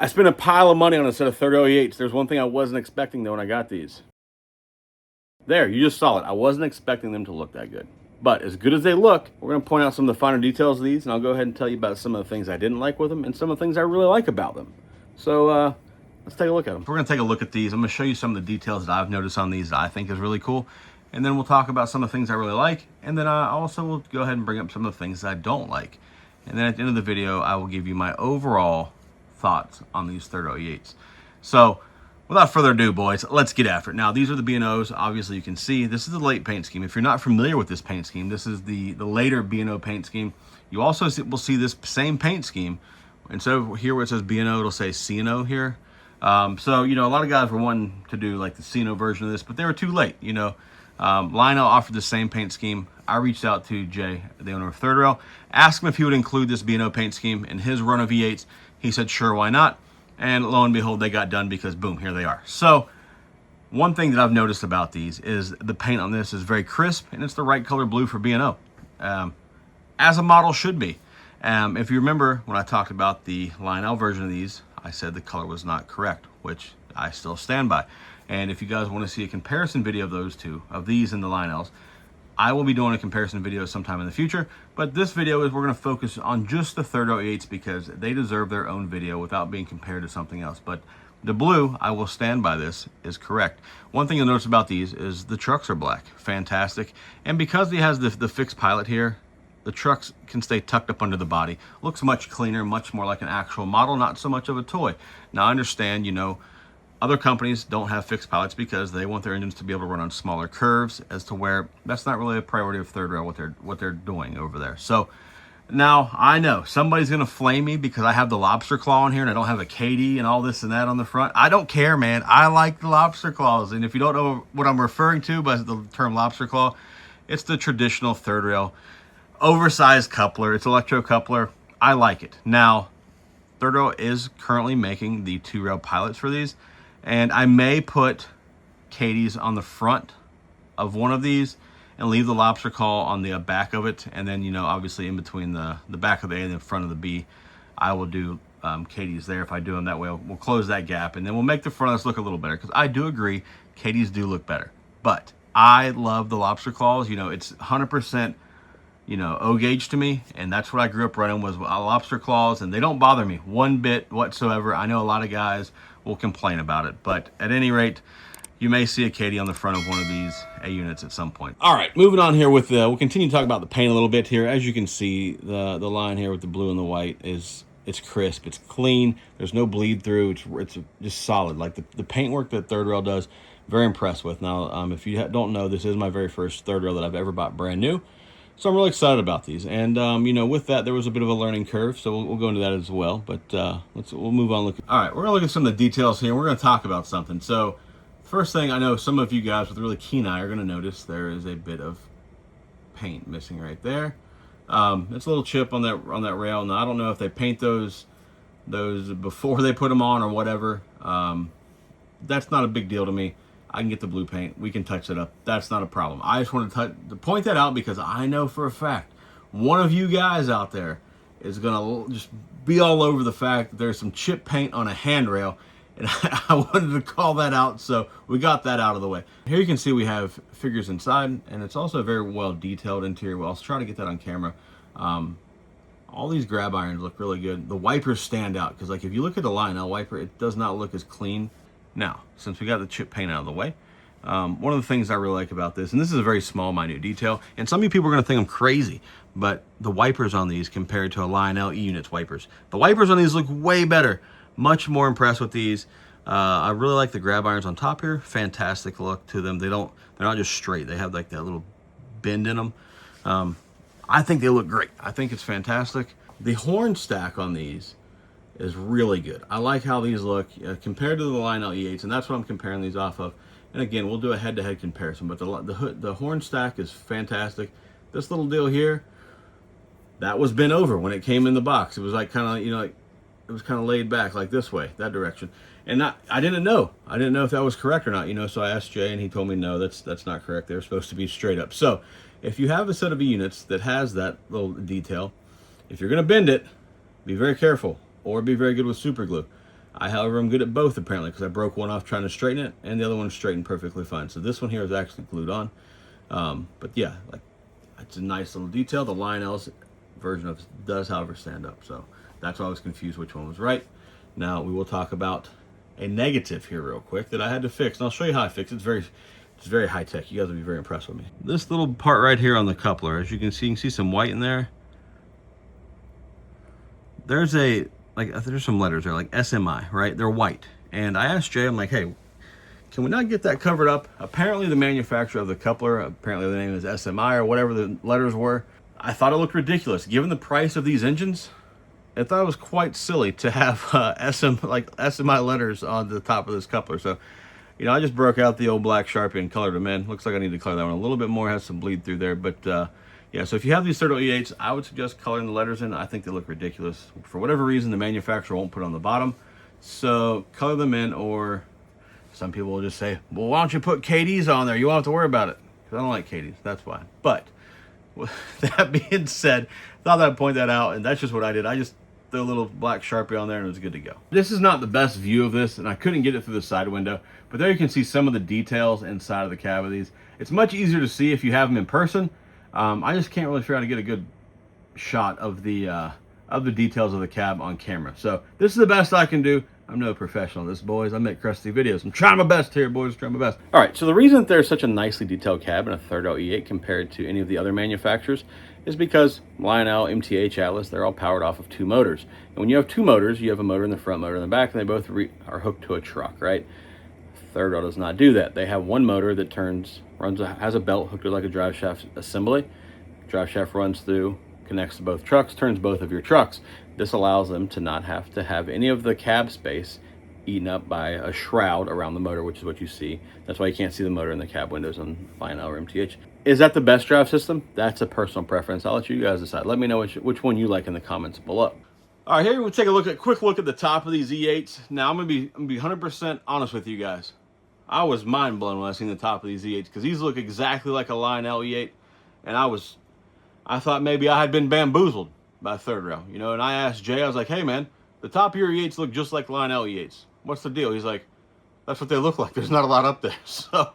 I spent a pile of money on a set of 3008s. There's one thing I wasn't expecting though when I got these. There, you just saw it. I wasn't expecting them to look that good. But as good as they look, we're going to point out some of the finer details of these, and I'll go ahead and tell you about some of the things I didn't like with them and some of the things I really like about them. So let's take a look at them. We're going to take a look at these. I'm going to show you some of the details that I've noticed on these that I think is really cool. And then we'll talk about some of the things I really like. And then I also will go ahead and bring up some of the things that I don't like. And then at the end of the video, I will give you my overall thoughts on these 3008s. So without further ado, boys, let's get after it. Now, these are the B&Os. Obviously, you can see this is the late paint scheme. If you're not familiar with this paint scheme, this is the later B&O paint scheme. You also will see this same paint scheme. And so here where it says B&O, it'll say C&O here. So, you know, a lot of guys were wanting to do like the C&O version of this, but they were too late, you know. Lionel offered the same paint scheme. I reached out to Jay, the owner of Third Rail, asked him if he would include this B&O paint scheme in his run of V8s. He said, sure, why not? And lo and behold, they got done because boom, here they are. So one thing that I've noticed about these is the paint on this is very crisp and it's the right color blue for B&O, as a model should be. If you remember when I talked about the Lionel version of these, I said the color was not correct, which I still stand by. And if you guys want to see a comparison video of those two, of these and the Lionels, I will be doing a comparison video sometime in the future. But this video is we're going to focus on just the 3008s because they deserve their own video without being compared to something else. But the blue, I will stand by this, is correct. One thing you'll notice about these is the trucks are black. Fantastic. And because he has the fixed pilot here, the trucks can stay tucked up under the body. Looks much cleaner, much more like an actual model, not so much of a toy. Now, I understand, you know, other companies don't have fixed pilots because they want their engines to be able to run on smaller curves, as to where that's not really a priority of Third Rail, what they're doing over there. So now I know somebody's going to flame me because I have the lobster claw on here and I don't have a KD and all this and that on the front. I don't care, man. I like the lobster claws. And if you don't know what I'm referring to by the term lobster claw, it's the traditional Third Rail oversized coupler. It's electro coupler. I like it. Now, Third Rail is currently making the 2-rail pilots for these. And I may put KD's on the front of one of these and leave the lobster claw on the back of it. And then, you know, obviously in between the back of the A and the front of the B, I will do KD's there. If I do them that way, we'll close that gap. And then we'll make the front of this look a little better. Because I do agree, KD's do look better. But I love the lobster claws. You know, it's 100%, you know, O-gauge to me. And that's what I grew up running was lobster claws. And they don't bother me one bit whatsoever. I know a lot of guys will complain about it, but at any rate, you may see a KD on the front of one of these A units at some point. All right, moving on here with we'll continue to talk about the paint a little bit here. As you can see, the line here with the blue and the white it's crisp, it's clean. There's no bleed through. It's just solid. Like the paint work that Third Rail does, very impressed with. Now, if you don't know, this is my very first Third Rail that I've ever bought brand new. So I'm really excited about these. And, you know, with that, there was a bit of a learning curve. So we'll go into that as well. But we'll move on. All right, we're going to look at some of the details here. We're going to talk about something. So first thing, I know some of you guys with a really keen eye are going to notice there is a bit of paint missing right there. It's a little chip on that rail. Now, I don't know if they paint those before they put them on or whatever. That's not a big deal to me. I can get the blue paint. We can touch it up. That's not a problem. I just wanted to point that out because I know for a fact one of you guys out there is going to just be all over the fact that there's some chip paint on a handrail. And I wanted to call that out, so we got that out of the way. Here you can see we have figures inside, and it's also a very well detailed interior. I'll try to get that on camera. All these grab irons look really good. The wipers stand out because, like, if you look at the Lionel wiper, it does not look as clean. Now, since we got the chip paint out of the way, one of the things I really like about this, and this is a very small, minute detail, and some of you people are going to think I'm crazy, but the wipers on these compared to a Lionel E-Units wipers. The wipers on these look way better. Much more impressed with these. I really like the grab irons on top here. Fantastic look to them. They're not just straight. They have like that little bend in them. I think they look great. I think it's fantastic. The horn stack on these is really good. I like how these look compared to the Lionel E8s, and that's what I'm comparing these off of. And again, we'll do a head-to-head comparison, but the horn stack is fantastic. This little deal here, that was bent over when it came in the box. It was like kind of, you know, like, it was kind of laid back like this way, that direction. And I didn't know if that was correct or not, you know, so I asked Jay and he told me no, that's not correct. They're supposed to be straight up. So if you have a set of units that has that little detail, if you're going to bend it, be very careful or be very good with super glue. I, however, am good at both apparently, because I broke one off trying to straighten it, and the other one straightened perfectly fine. So this one here is actually glued on. But yeah, like, it's a nice little detail. The Lionel's version of it does, however, stand up. So that's why I was confused which one was right. Now we will talk about a negative here real quick that I had to fix, and I'll show you how I fix it. It's very high tech. You guys will be very impressed with me. This little part right here on the coupler, as you can see some white in there. There's some letters there, like SMI, right? They're white. And I asked Jay, I'm like, hey, can we not get that covered up? Apparently the manufacturer of the coupler, apparently the name is SMI or whatever the letters were. I thought it looked ridiculous. Given the price of these engines, I thought it was quite silly to have SMI letters on the top of this coupler. So, you know, I just broke out the old black Sharpie and colored them in. Looks like I need to color that one a little bit more, has some bleed through there. But yeah, so if you have these Third Rail E8s, I would suggest coloring the letters in. I think they look ridiculous. For whatever reason, the manufacturer won't put it on the bottom. So color them in, or some people will just say, well, why don't you put KDs on there? You won't have to worry about it. Because I don't like KDs, that's why. But with that being said, thought I'd point that out, and that's just what I did. I just threw a little black Sharpie on there and it was good to go. This is not the best view of this, and I couldn't get it through the side window, but there you can see some of the details inside of the cab of these. It's much easier to see if you have them in person. I just can't really figure out how to get a good shot of the details of the cab on camera. So this is the best I can do. I'm no professional at this, boys. I make crusty videos. I'm trying my best here, boys. Trying my best. All right, so the reason that there's such a nicely detailed cab in a Third Rail E8 compared to any of the other manufacturers is because Lionel, MTH, Atlas, they're all powered off of two motors. And when you have two motors, you have a motor in the front, motor in the back, and they both are hooked to a truck, right? Third Rail does not do that. They have one motor that has a belt hooked to like a drive shaft assembly. Drive shaft runs through, connects to both trucks, turns both of your trucks. This allows them to not have to have any of the cab space eaten up by a shroud around the motor, which is what you see. That's why you can't see the motor in the cab windows on Lionel or MTH. Is that the best drive system? That's a personal preference. I'll let you guys decide. Let me know which one you like in the comments below. All right, here we'll take a quick look at the top of these E8s. Now I'm gonna be 100% honest with you guys. I was mind blown when I seen the top of these E8s, because these look exactly like a Lionel E8, and I thought maybe I had been bamboozled by Third Rail, you know. And I asked Jay, I was like, hey man, the top of your E8s look just like Lionel E8s. What's the deal? He's like, that's what they look like. There's not a lot up there. So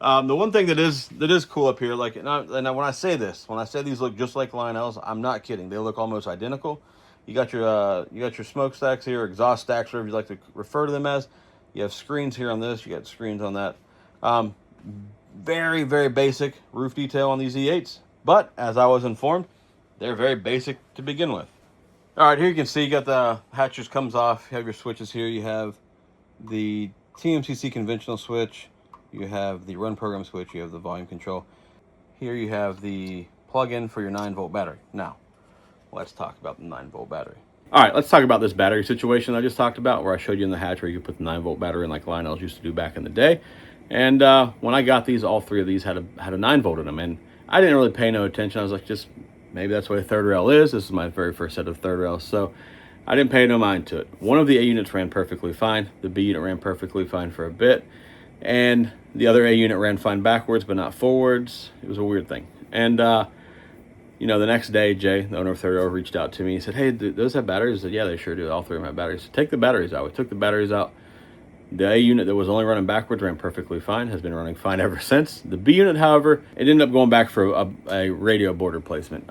the one thing that is cool up here, like, and when I say these look just like Lionel's, I'm not kidding. They look almost identical. You got your smokestacks here, exhaust stacks, whatever you like to refer to them as. You have screens here on this. You got screens on that. Very, very basic roof detail on these E8s. But as I was informed, they're very basic to begin with. All right, here you can see you got the hatches comes off. You have your switches here. You have the TMCC conventional switch. You have the run program switch. You have the volume control. Here you have the plug-in for your 9-volt battery. Now, let's talk about the 9-volt battery. All right, let's talk about this battery situation I just talked about, where I showed you in the hatch where you could put the 9-volt battery in like Lionel's used to do back in the day. And when I got these, all three of these had a 9-volt in them, and I didn't really pay no attention. I was like, just maybe that's the way Third Rail is. This is my very first set of Third Rails, so I didn't pay no mind to it. One of the A units ran perfectly fine. The B unit ran perfectly fine for a bit, and the other A unit ran fine backwards but not forwards. It was a weird thing. And you know, the next day, Jay, the owner of Third Rail, reached out to me. He said, hey, do those have batteries? I said, yeah, they sure do. All three of them have batteries. So take the batteries out. We took the batteries out. The A unit that was only running backwards ran perfectly fine, has been running fine ever since. The B unit, however, it ended up going back for a radio board replacement.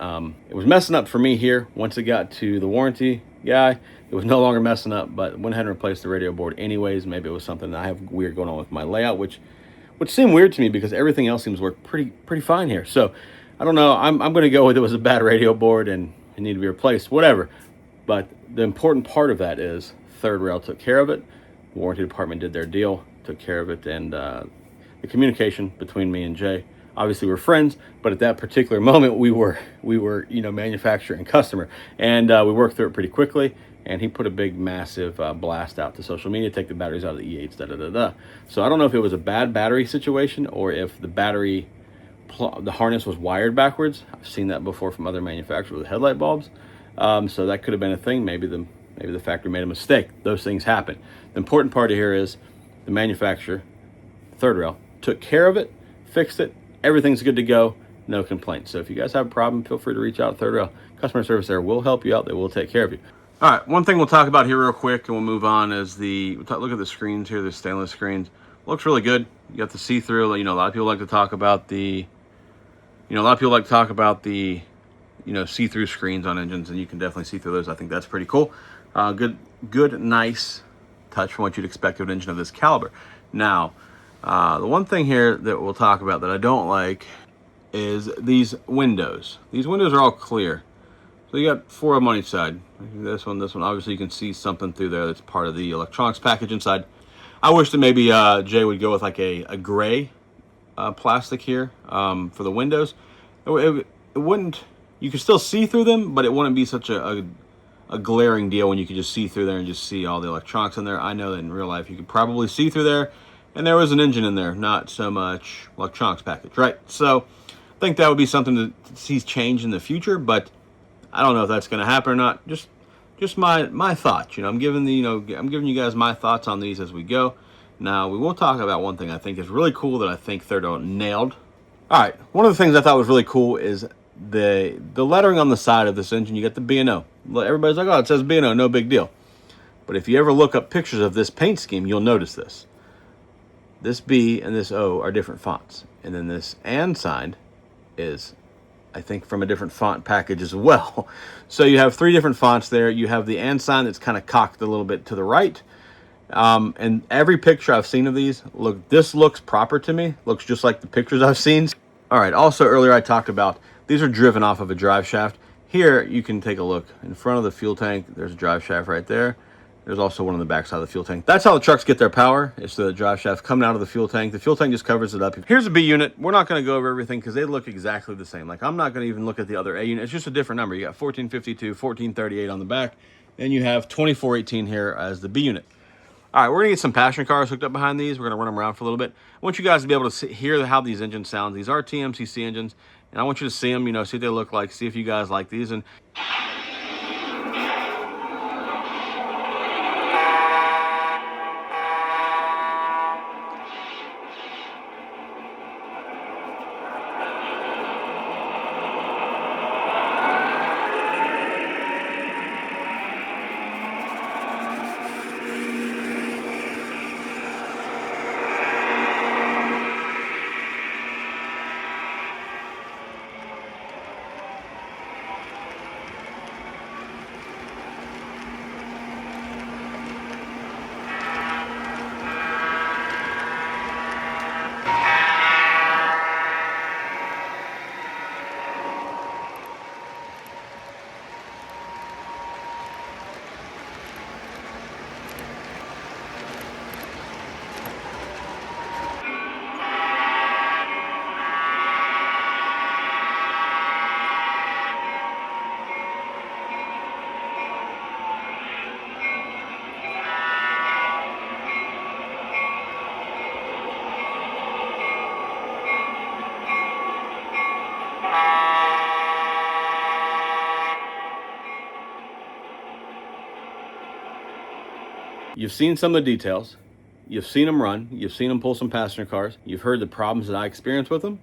It was messing up for me here. Once it got to the warranty guy, it was no longer messing up, but went ahead and replaced the radio board anyways. Maybe it was something that I have weird going on with my layout, which seemed weird to me because everything else seems to work pretty fine here. So I don't know. I'm going to go with it was a bad radio board and it needed to be replaced, whatever. But the important part of that is Third Rail took care of it. The warranty department did their deal, took care of it, and the communication between me and Jay, obviously we're friends, but at that particular moment we were you know, manufacturer and customer, and we worked through it pretty quickly. And he put a big massive blast out to social media, take the batteries out of the E8s, So I don't know if it was a bad battery situation or if the battery the harness was wired backwards. I've seen that before from other manufacturers with headlight bulbs. So that could have been a thing. Maybe the factory made a mistake. Those things happen. The important part here is the manufacturer, Third Rail, took care of it, fixed it. Everything's good to go. No complaints. So if you guys have a problem, feel free to reach out to Third Rail. Customer service there will help you out. They will take care of you. All right, one thing we'll talk about here real quick, and we'll move on, is look at the screens here, the stainless screens. Looks really good. You got the see-through. You know, a lot of people like to talk about the, see-through screens on engines, and you can definitely see through those. I think that's pretty cool. Good, nice touch from what you'd expect of an engine of this caliber. Now, the one thing here that we'll talk about that I don't like is these windows. These windows are all clear. So you got 4 of them on each side. This one. Obviously, you can see something through there that's part of the electronics package inside. I wish that maybe Jay would go with like a gray plastic here for the windows. It wouldn't. You could still see through them, but it wouldn't be such a glaring deal when you could just see through there and just see all the electronics in there. I know that in real life you could probably see through there, and there was an engine in there, not so much electronics package, right? So I think that would be something to see change in the future, but I don't know if that's going to happen or not. Just my thoughts. I'm giving you guys my thoughts on these as we go. Now we will talk about one thing I think is really cool that I think Thurdo nailed. All right, one of the things I thought was really cool is the lettering on the side of this engine. You got the B&O. Everybody's like, oh, it says B&O, no big deal. But if you ever look up pictures of this paint scheme, you'll notice this. This B and this O are different fonts, and then this and sign is, I think, from a different font package as well. So you have 3 different fonts there. You have the and sign that's kind of cocked a little bit to the right. And every picture I've seen of these, this looks proper to me. Looks just like the pictures I've seen. All right, also earlier I talked about these are driven off of a drive shaft. Here you can take a look. In front of the fuel tank, there's a drive shaft right there. There's also one on the back side of the fuel tank. That's how the trucks get their power. It's the drive shaft coming out of the fuel tank. The fuel tank just covers it up. Here's a B unit. We're not going to go over everything because they look exactly the same. Like, I'm not going to even look at the other A unit. It's just a different number. You got 1452, 1438 on the back. Then you have 2418 here as the B unit. All right, we're going to get some passenger cars hooked up behind these. We're going to run them around for a little bit. I want you guys to be able to hear how these engines sound. These are TMCC engines, and I want you to see them, see what they look like, see if you guys like these. And you've seen some of the details. You've seen them run. You've seen them pull some passenger cars. You've heard the problems that I experienced with them.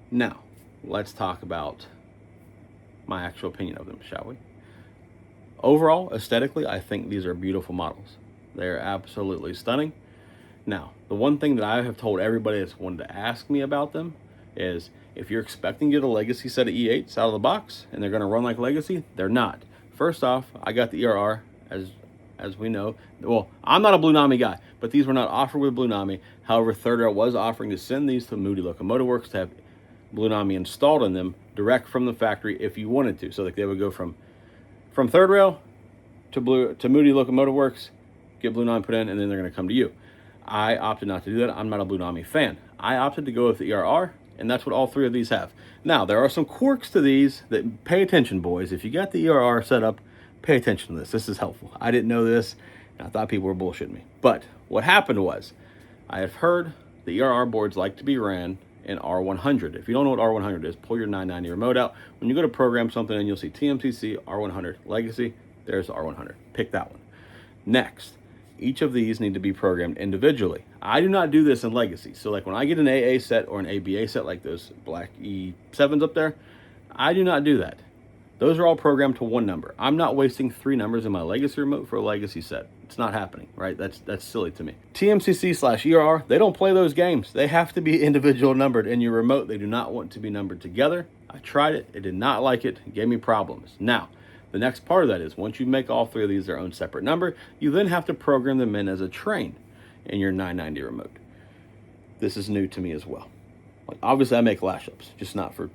Now, let's talk about my actual opinion of them, shall we? Overall, aesthetically, I think these are beautiful models. They're absolutely stunning. Now, the one thing that I have told everybody that's wanted to ask me about them is if you're expecting to get a Legacy set of E8s out of the box and they're going to run like Legacy, they're not. First off, I got the ERR, as we know. Well, I'm not a Blue Nami guy, but these were not offered with Blue Nami. However, Third Rail was offering to send these to Moody Locomotive Works to have Blue Nami installed in them direct from the factory if you wanted to. So like they would go from Third Rail to Moody Locomotive Works, get Blue Nami put in, and then they're going to come to you. I opted not to do that. I'm not a Blue Nami fan. I opted to go with the ERR, and that's what all 3 of these have. Now, there are some quirks to these that pay attention, boys. If you got the ERR set up, pay attention to this. This is helpful. I didn't know this, and I thought people were bullshitting me. But what happened was, I have heard the ERR boards like to be ran in R100. If you don't know what R100 is, pull your 990 remote out. When you go to program something and you'll see TMCC, R100, Legacy, there's R100. Pick that one. Next, each of these need to be programmed individually. I do not do this in Legacy. So like when I get an AA set or an ABA set, like those black E7s up there, I do not do that. Those are all programmed to one number. I'm not wasting 3 numbers in my legacy remote for a legacy set. It's not happening, right? That's silly to me. TMCC/ERR, they don't play those games. They have to be individual numbered in your remote. They do not want to be numbered together. I tried it. It did not like it. It gave me problems. Now, the next part of that is once you make all 3 of these their own separate number, you then have to program them in as a train in your 990 remote. This is new to me as well. Like, obviously, I make lash ups, just not for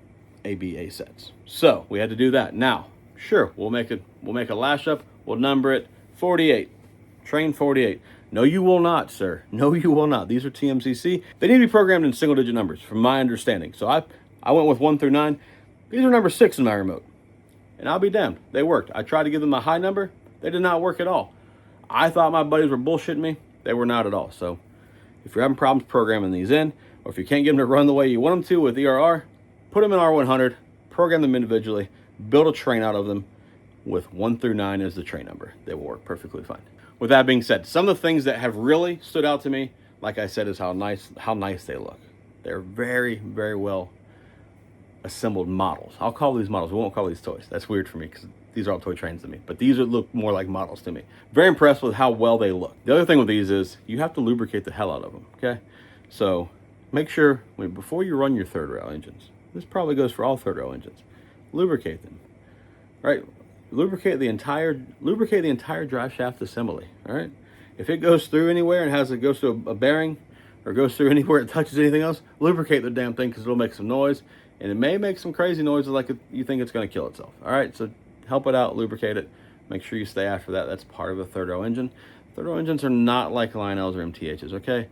ABA sets. So we had to do that. Now, sure, we'll make a lash up. We'll number it 48. Train 48. No, you will not, sir. No, you will not. These are TMCC. They need to be programmed in single-digit numbers, from my understanding. So I went with 1 through 9. These are number 6 in my remote. And I'll be damned. They worked. I tried to give them a high number. They did not work at all. I thought my buddies were bullshitting me. They were not at all. So if you're having problems programming these in, or if you can't get them to run the way you want them to with ERR, put them in R100, program them individually, build a train out of them with 1 through 9 as the train number. They will work perfectly fine. With that being said, some of the things that have really stood out to me, like I said, is how nice they look. They're very, very well assembled models. I'll call these models. We won't call these toys. That's weird for me because these are all toy trains to me. But these look more like models to me. Very impressed with how well they look. The other thing with these is you have to lubricate the hell out of them, okay? So make sure, before you run your third rail engines, this probably goes for all third rail engines, lubricate them, right? Lubricate the entire drive shaft assembly, all right? If it goes through anywhere and it goes through a bearing or goes through anywhere it touches anything else, lubricate the damn thing because it'll make some noise. And it may make some crazy noises like you think it's going to kill itself. All right, so help it out, lubricate it. Make sure you stay after that. That's part of a third row engine. Third row engines are not like Lionels or MTHs, okay?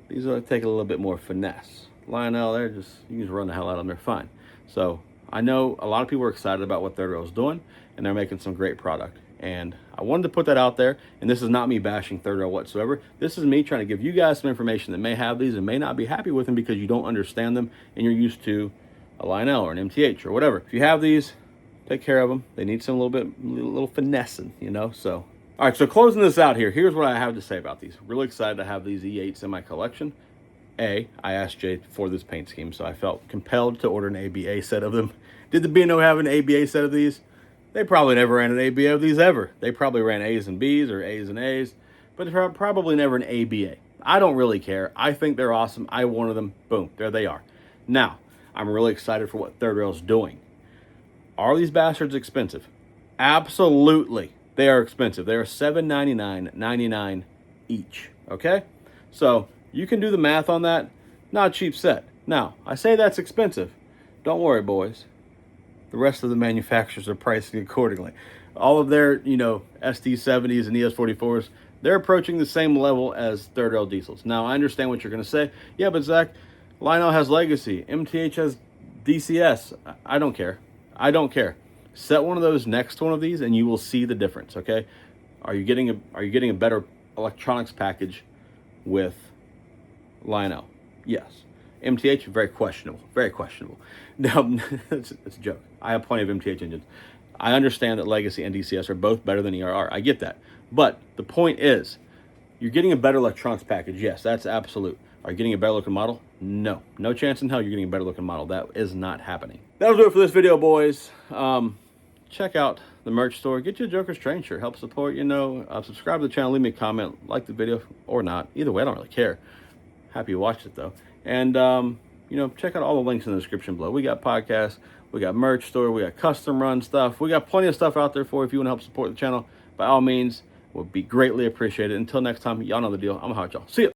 These will take a little bit more finesse. Lionel, you can just run the hell out of them, they're fine. So I know a lot of people are excited about what third row is doing, and they're making some great product. And I wanted to put that out there, and this is not me bashing third row whatsoever. This is me trying to give you guys some information that may have these and may not be happy with them because you don't understand them and you're used to a Lionel or an MTH or whatever. If you have these, take care of them. They need some little finessing, so. All right, so closing this out here, here's what I have to say about these. Really excited to have these E8s in my collection. I asked Jay for this paint scheme, so I felt compelled to order an ABA set of them. Did the B&O have an ABA set of these? They probably never ran an ABA of these ever. They probably ran A's and B's or A's and A's, but probably never an ABA. I don't really care. I think they're awesome. I wanted them. Boom, there they are. Now, I'm really excited for what third rail's doing. Are these bastards expensive? Absolutely. They are expensive. They are $799.99 each, okay? So you can do the math on that. Not a cheap set. Now, I say that's expensive. Don't worry, boys. The rest of the manufacturers are pricing accordingly. All of their, SD70s and ES44s, they're approaching the same level as third rail diesels. Now, I understand what you're going to say. Yeah, but Zach, Lionel has Legacy. MTH has DCS. I don't care. I don't care. Set one of those next to one of these and you will see the difference, okay? Are you getting a better electronics package with Lionel? Yes. MTH, very questionable. Very questionable. Now, it's a joke. I have plenty of MTH engines. I understand that Legacy and DCS are both better than ERR. I get that. But the point is, you're getting a better electronics package. Yes, that's absolute. Are you getting a better looking model? No. No chance in hell you're getting a better looking model. That is not happening. That'll do it for this video, boys. Check out the merch store. Get your Joker's Train shirt. Help support, subscribe to the channel. Leave me a comment. Like the video or not. Either way, I don't really care. Happy you watched it, though. And, check out all the links in the description below. We got podcasts. We got merch store. We got custom run stuff. We got plenty of stuff out there for you if you want to help support the channel. By all means, would be greatly appreciated. Until next time, y'all know the deal. I'm going to holler at y'all. See ya.